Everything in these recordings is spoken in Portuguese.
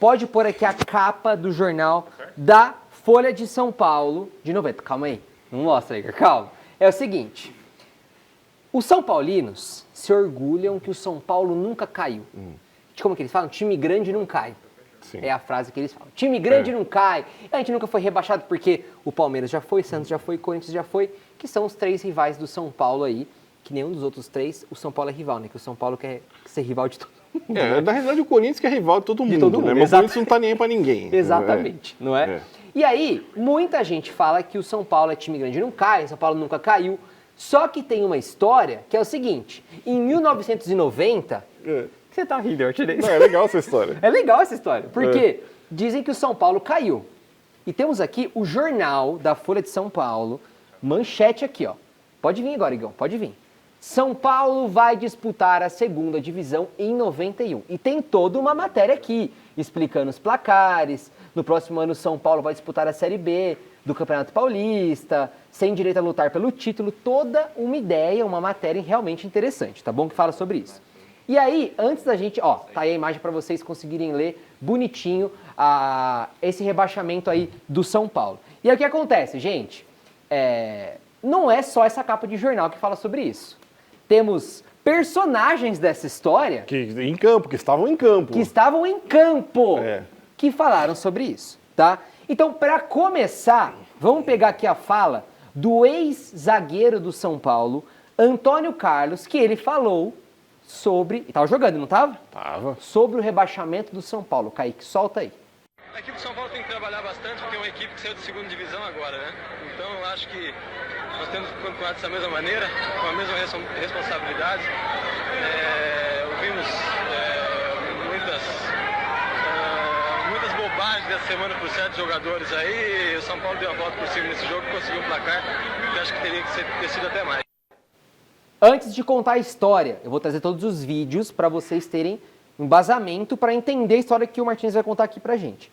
pode pôr aqui a capa do jornal da Folha de São Paulo de 90. Calma aí, não mostra aí, calma. É o seguinte, os São Paulinos se orgulham que o São Paulo nunca caiu. Como que eles falam? Time grande não cai. Sim. É a frase que eles falam. Time grande não cai. A gente nunca foi rebaixado porque o Palmeiras já foi, Santos já foi, Corinthians já foi, que são os 3 rivais do São Paulo aí, que nenhum dos outros 3, o São Paulo é rival, né? Que o São Paulo quer ser rival de todo mundo. Na realidade o Corinthians que é rival de todo mundo, né? Mas o Corinthians não tá nem aí pra ninguém. Exatamente, não é? E aí, muita gente fala que o São Paulo é time grande não cai, o São Paulo nunca caiu. Só que tem uma história que é o seguinte, em 1990... Você tá rindo, Martinez? Não, é legal essa história. É legal essa história, porque dizem que o São Paulo caiu. E temos aqui o jornal da Folha de São Paulo, manchete aqui, ó. Pode vir agora, Igão, pode vir. São Paulo vai disputar a segunda divisão em 91. E tem toda uma matéria aqui, explicando os placares. No próximo ano, São Paulo vai disputar a Série B do Campeonato Paulista, sem direito a lutar pelo título. Toda uma ideia, uma matéria realmente interessante, tá bom? Que fala sobre isso. E aí, antes da gente, ó, tá aí a imagem para vocês conseguirem ler bonitinho esse rebaixamento aí do São Paulo. E aí o que acontece, gente? Não é só essa capa de jornal que fala sobre isso. Temos personagens dessa história... Que estavam em campo. Que estavam em campo, que falaram sobre isso, tá? Então, para começar, vamos pegar aqui a fala do ex-zagueiro do São Paulo, Antônio Carlos, que ele falou... sobre... Tava jogando, não tava? Tava. Sobre o rebaixamento do São Paulo. Kaique, solta aí. A equipe do São Paulo tem que trabalhar bastante, porque é uma equipe que saiu de segunda divisão agora, né? Então eu acho que nós temos que continuar dessa mesma maneira, com a mesma responsabilidade. Ouvimos muitas bobagens dessa semana por certos jogadores aí. O São Paulo deu a volta por cima nesse jogo e conseguiu um placar que eu acho que teria que ter sido até mais. Antes de contar a história, eu vou trazer todos os vídeos para vocês terem embasamento para entender a história que o Martinez vai contar aqui pra gente.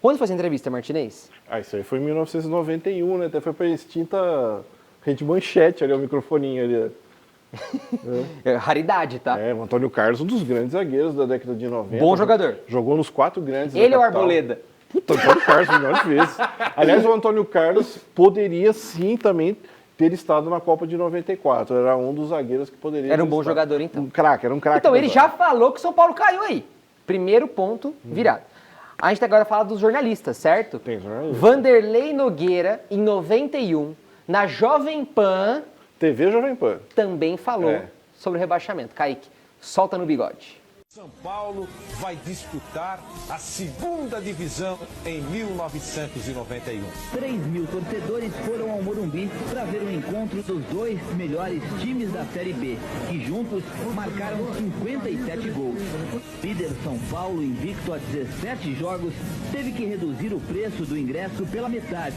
Quando foi essa entrevista, Martinez? Isso aí foi em 1991, né? Até foi pra extinta Rede Manchete ali, o microfoninho ali. Raridade, tá? O Antônio Carlos, um dos grandes zagueiros da década de 90. Bom jogador. Jogou nos 4 grandes Ele da é o capital. Arboleda. Puta, Antônio Carlos, milhões de vezes. Aliás, o Antônio Carlos poderia sim também ter estado na Copa de 94. Era um dos zagueiros que poderia Era um bom jogador, então. Era um craque. Então, ele já falou que o São Paulo caiu aí. Primeiro ponto virado. A gente agora fala dos jornalistas, certo? Tem jornalista. Vanderlei Nogueira, em 91, na Jovem Pan... TV Jovem Pan. Também falou sobre o rebaixamento. Kaique, solta no bigode. São Paulo vai disputar a segunda divisão em 1991. 3.000 torcedores foram ao Morumbi para ver o encontro dos 2 melhores times da Série B, que juntos marcaram 57 gols. Líder São Paulo, invicto a 17 jogos, teve que reduzir o preço do ingresso pela metade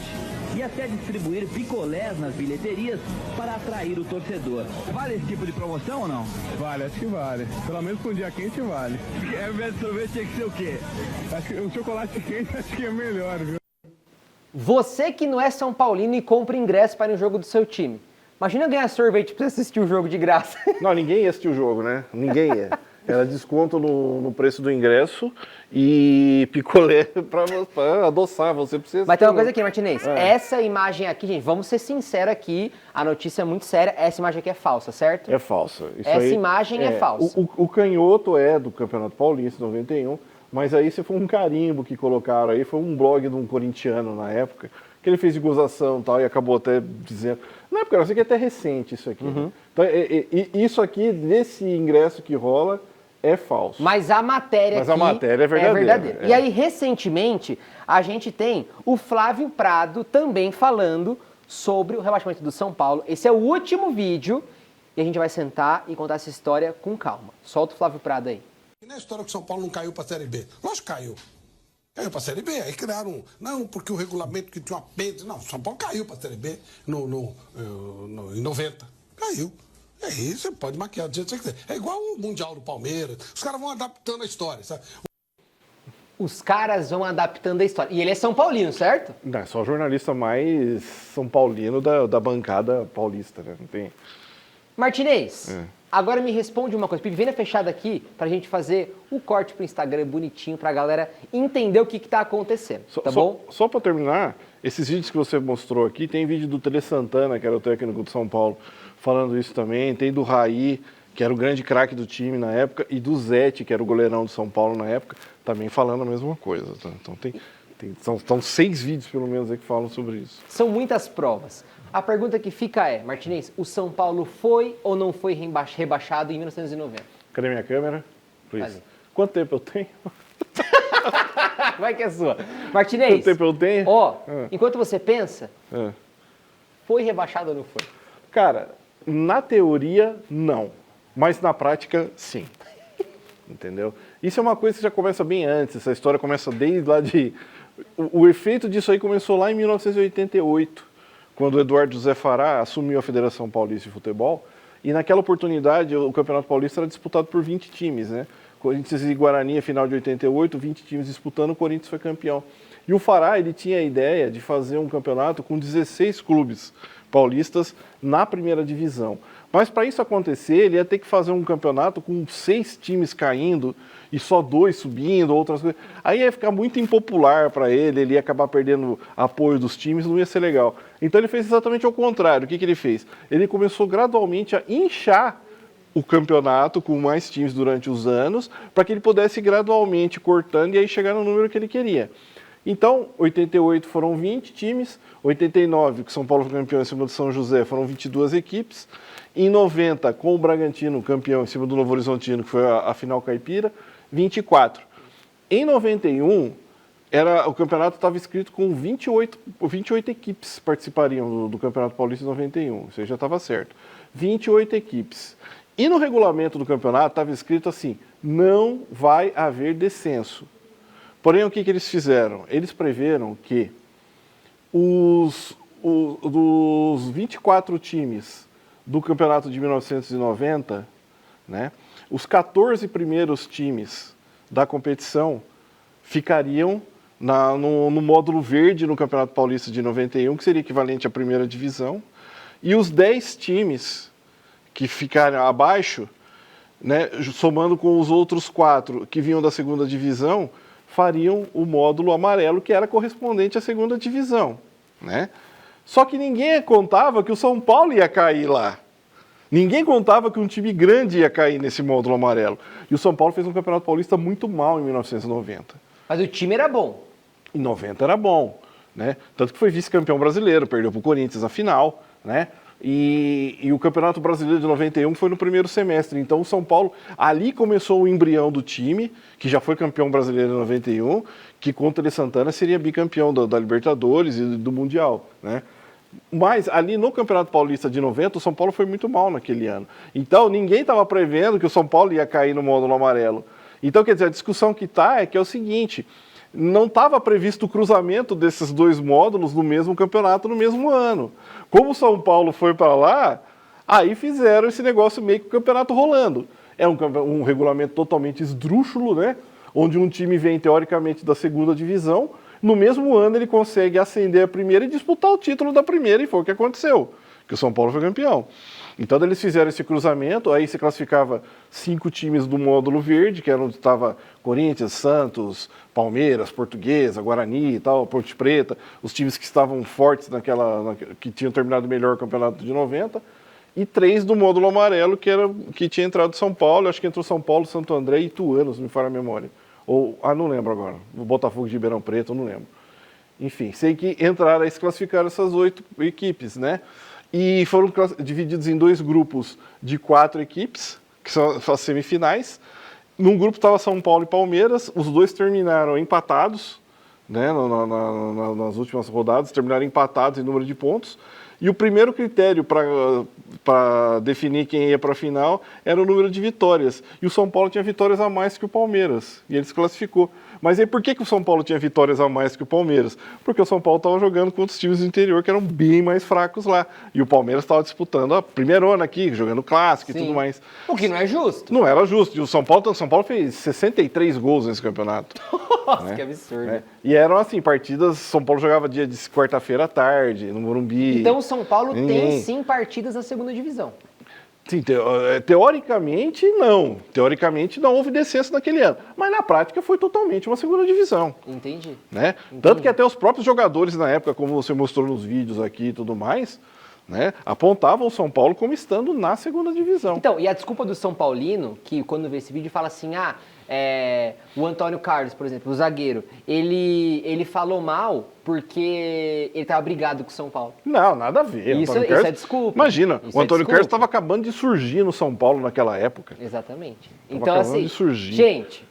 e até distribuir picolés nas bilheterias para atrair o torcedor. Vale esse tipo de promoção ou não? Vale, acho que vale. Pelo menos com um dia quente vale. Ao invés de sorvete tinha que ser o quê? Acho que o chocolate quente acho que é melhor, viu? Você que não é São Paulino e compra ingresso para ir no jogo do seu time. Imagina ganhar sorvete para você assistir o jogo de graça. Não, ninguém ia assistir o jogo, né? Ninguém ia. Era desconto no preço do ingresso e picolé para adoçar. Você precisa. Mas tem uma coisa aqui, Martinez. Essa imagem aqui, gente, vamos ser sinceros aqui. A notícia é muito séria. Essa imagem aqui é falsa, certo? É falsa. Essa imagem é falsa. O canhoto é do Campeonato Paulista 91, mas aí se foi um carimbo que colocaram aí, foi um blog de um corintiano na época, que ele fez de gozação e tal, e acabou até dizendo. Na época, eu sei que é até recente isso aqui. Né? Então, isso aqui, desse ingresso que rola, é falso. Mas a matéria aqui a matéria é verdadeira. E aí, recentemente, a gente tem o Flávio Prado também falando sobre o rebaixamento do São Paulo. Esse é o último vídeo e a gente vai sentar e contar essa história com calma. Solta o Flávio Prado aí. E na história que o São Paulo não caiu para a Série B? Lógico que caiu. Caiu para a Série B, aí criaram não, porque o regulamento que tinha uma pena. Não, o São Paulo caiu para a Série B em 90. Caiu. É isso, você pode maquiar do jeito que você quiser. É igual o Mundial do Palmeiras. Os caras vão adaptando a história, sabe? Os caras vão adaptando a história. E ele é São Paulino, certo? Não, é só o jornalista mais São Paulino da bancada paulista, né? Não tem... Martinez, Agora me responde uma coisa, Pipe, vem na fechada aqui pra gente fazer o corte pro Instagram bonitinho pra galera entender o que tá acontecendo, tá bom? Só para terminar, esses vídeos que você mostrou aqui, tem vídeo do Tele Santana, que era o técnico do São Paulo, falando isso também, tem do Raí, que era o grande craque do time na época, e do Zete, que era o goleirão do São Paulo na época, também falando a mesma coisa. Tá? Então são 6 vídeos pelo menos aí que falam sobre isso. São muitas provas. A pergunta que fica é, Martinez, o São Paulo foi ou não foi rebaixado em 1990? Cadê minha câmera? Luiz. Ali. Quanto tempo eu tenho? Vai que é sua. Martinez, Quanto tempo eu tenho? ó, enquanto você pensa, É. foi rebaixado ou não foi? Cara, na teoria, não. Mas na prática, sim. Entendeu? Isso é uma coisa que já começa bem antes. Essa história começa desde lá de... O efeito disso aí começou lá em 1988, quando o Eduardo José Fará assumiu a Federação Paulista de Futebol. E naquela oportunidade, o Campeonato Paulista era disputado por 20 times, né? Corinthians e Guarani, final de 88, 20 times disputando, o Corinthians foi campeão. E o Fará, ele tinha a ideia de fazer um campeonato com 16 clubes paulistas na primeira divisão. Mas para isso acontecer, ele ia ter que fazer um campeonato com 6 times caindo e só 2 subindo, outras coisas. Aí ia ficar muito impopular para ele ia acabar perdendo apoio dos times, não ia ser legal. Então ele fez exatamente ao contrário. O que ele fez? Ele começou gradualmente a inchar o campeonato com mais times durante os anos, para que ele pudesse gradualmente cortando e aí chegar no número que ele queria. Então, 88 foram 20 times, 89, que São Paulo foi campeão em cima do São José, foram 22 equipes. Em 90, com o Bragantino campeão em cima do Novo Horizontino, que foi a final caipira, 24. Em 91, o campeonato estava escrito com 28 equipes participariam do Campeonato Paulista de 91, isso aí já estava certo. 28 equipes. E no regulamento do campeonato estava escrito assim, não vai haver descenso. Porém, o que eles fizeram? Eles preveram que dos 24 times do campeonato de 1990, né, os 14 primeiros times da competição ficariam no módulo verde no Campeonato Paulista de 91, que seria equivalente à primeira divisão, e os 10 times que ficaram abaixo, né, somando com os outros 4 que vinham da segunda divisão, fariam o módulo amarelo, que era correspondente à segunda divisão, né? Só que ninguém contava que o São Paulo ia cair lá. Ninguém contava que um time grande ia cair nesse módulo amarelo. E o São Paulo fez um Campeonato Paulista muito mal em 1990. Mas o time era bom. Em 90 era bom, né? Tanto que foi vice-campeão brasileiro, perdeu para o Corinthians na final, né? E o Campeonato Brasileiro de 91 foi no primeiro semestre. Então o São Paulo, ali começou o embrião do time, que já foi campeão brasileiro em 91, que com o Tele Santana seria bicampeão da Libertadores e do Mundial, né? Mas ali no Campeonato Paulista de 90, o São Paulo foi muito mal naquele ano. Então ninguém estava prevendo que o São Paulo ia cair no módulo amarelo. Então, quer dizer, a discussão que está é que é o seguinte, não estava previsto o cruzamento desses 2 módulos no mesmo campeonato no mesmo ano. Como o São Paulo foi para lá, aí fizeram esse negócio meio que o campeonato rolando. É um regulamento totalmente esdrúxulo, né? Onde um time vem, teoricamente, da segunda divisão, no mesmo ano ele consegue ascender a primeira e disputar o título da primeira, e foi o que aconteceu, que o São Paulo foi campeão. Então eles fizeram esse cruzamento, aí se classificava 5 times do módulo verde, que era onde estava Corinthians, Santos, Palmeiras, Portuguesa, Guarani e tal, Ponte Preta, os times que estavam fortes que tinham terminado melhor o campeonato de 90, e 3 do módulo amarelo, que tinha entrado São Paulo, acho que entrou São Paulo, Santo André e Ituano, se me falha a memória. Não lembro agora, o Botafogo de Ribeirão Preto, eu não lembro. Enfim, sei que entraram e se classificaram essas 8 equipes, né? E foram divididos em 2 grupos de 4 equipes, que são as semifinais. Num grupo estava São Paulo e Palmeiras, os 2 terminaram empatados, né, nas últimas rodadas, terminaram empatados em número de pontos. E o primeiro critério para definir quem ia para a final era o número de vitórias. E o São Paulo tinha vitórias a mais que o Palmeiras, e ele se classificou. Mas aí por que o São Paulo tinha vitórias a mais que o Palmeiras? Porque o São Paulo estava jogando contra os times do interior que eram bem mais fracos lá. E o Palmeiras estava disputando a primeirona aqui, jogando clássico. Sim. E tudo mais. O que não é justo. Não era justo. E o São Paulo fez 63 gols nesse campeonato. Nossa, né? Que absurdo. Né? E eram assim, partidas, São Paulo jogava dia de quarta-feira à tarde, no Morumbi. Então o São Paulo tem sim partidas na segunda divisão. Sim, teoricamente não. Teoricamente não houve descenso naquele ano. Mas na prática foi totalmente uma segunda divisão. Entendi. Né? Tanto que até os próprios jogadores na época, como você mostrou nos vídeos aqui e tudo mais, né, apontavam o São Paulo como estando na segunda divisão. Então, e a desculpa do São Paulino, que quando vê esse vídeo fala assim, o Antônio Carlos, por exemplo, o zagueiro, ele falou mal porque ele estava brigado com o São Paulo. Não, nada a ver. Isso Antônio é Carlos, desculpa. Imagina, Isso o Antônio é Carlos desculpa. estava acabando de surgir no São Paulo naquela época. Exatamente. Tava Então, acabando assim, de surgir. gente,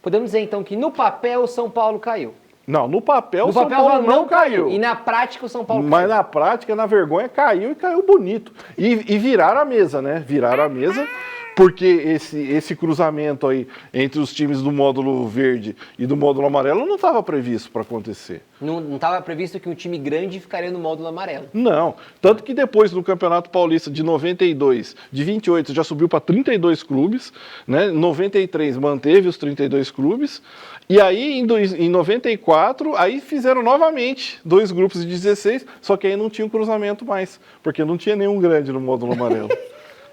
podemos dizer então que no papel o São Paulo caiu. Não, no papel No o São papel Paulo não caiu. E na prática o São Paulo Mas caiu. na prática, na vergonha, caiu e caiu bonito. E viraram a mesa, né? Viraram a mesa, porque esse cruzamento aí entre os times do módulo verde e do módulo amarelo não estava previsto para acontecer. Não estava previsto que um time grande ficaria no módulo amarelo. Não. Tanto que depois no Campeonato Paulista de 92, de 28, já subiu para 32 clubes, né? Em 93 manteve os 32 clubes. E aí, em 94, aí fizeram novamente 2 grupos de 16, só que aí não tinha um cruzamento mais, porque não tinha nenhum grande no módulo amarelo.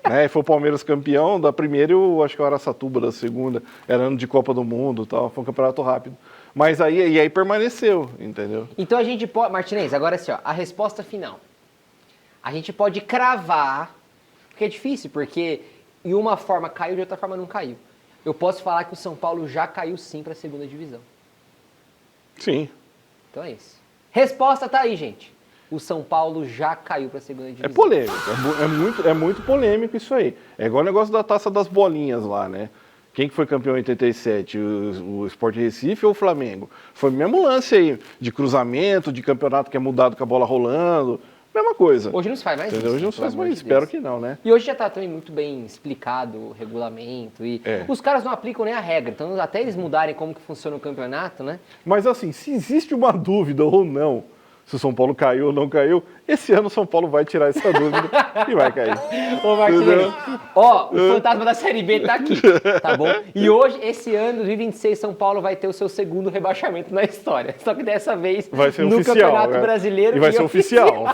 Né? Foi o Palmeiras campeão da primeira e acho que o Araçatuba da segunda. Era ano de Copa do Mundo e tal, foi um campeonato rápido. Mas aí permaneceu, entendeu? Então a gente pode... Martinez, agora assim, ó, a resposta final. A gente pode cravar, porque é difícil, porque de uma forma caiu, de outra forma não caiu. Eu posso falar que o São Paulo já caiu sim para a segunda divisão. Sim. Então é isso. Resposta tá aí, gente. O São Paulo já caiu para a segunda divisão. É polêmico, é muito polêmico isso aí. É igual o negócio da taça das bolinhas lá, né? Quem que foi campeão em 87? O Sport Recife ou o Flamengo? Foi o mesmo lance aí, de cruzamento, de campeonato que é mudado com a bola rolando. Mesma coisa. Hoje não se faz mais Entendeu? isso. Hoje não se pelo faz amor mais, de espero Deus. que não, né? E hoje já está também muito bem explicado o regulamento. E os caras não aplicam nem a regra. Então, até eles mudarem como que funciona o campeonato, né? Mas assim, se existe uma dúvida ou não, se o São Paulo caiu ou não caiu, esse ano o São Paulo vai tirar essa dúvida e vai cair. Ô, Martinez, Entendeu? ó, o fantasma da Série B tá aqui, tá bom? E hoje, esse ano, 2026, São Paulo vai ter o seu segundo rebaixamento na história. Só que dessa vez Vai ser no oficial, Campeonato né? Brasileiro. E vai ser oficial.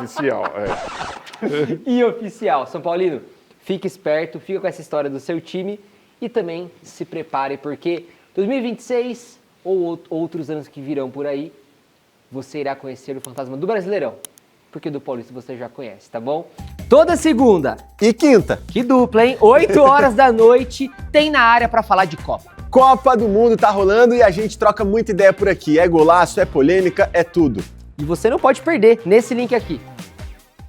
E oficial. São Paulino, fique esperto, fica com essa história do seu time e também se prepare, porque 2026 ou outros anos que virão por aí, você irá conhecer o fantasma do Brasileirão, porque do Paulista você já conhece, tá bom? Toda segunda E quinta, que dupla, hein? 8 horas da noite, tem na área pra falar de Copa. Copa do Mundo tá rolando e a gente troca muita ideia por aqui. É golaço, é polêmica, é tudo. E você não pode perder nesse link aqui.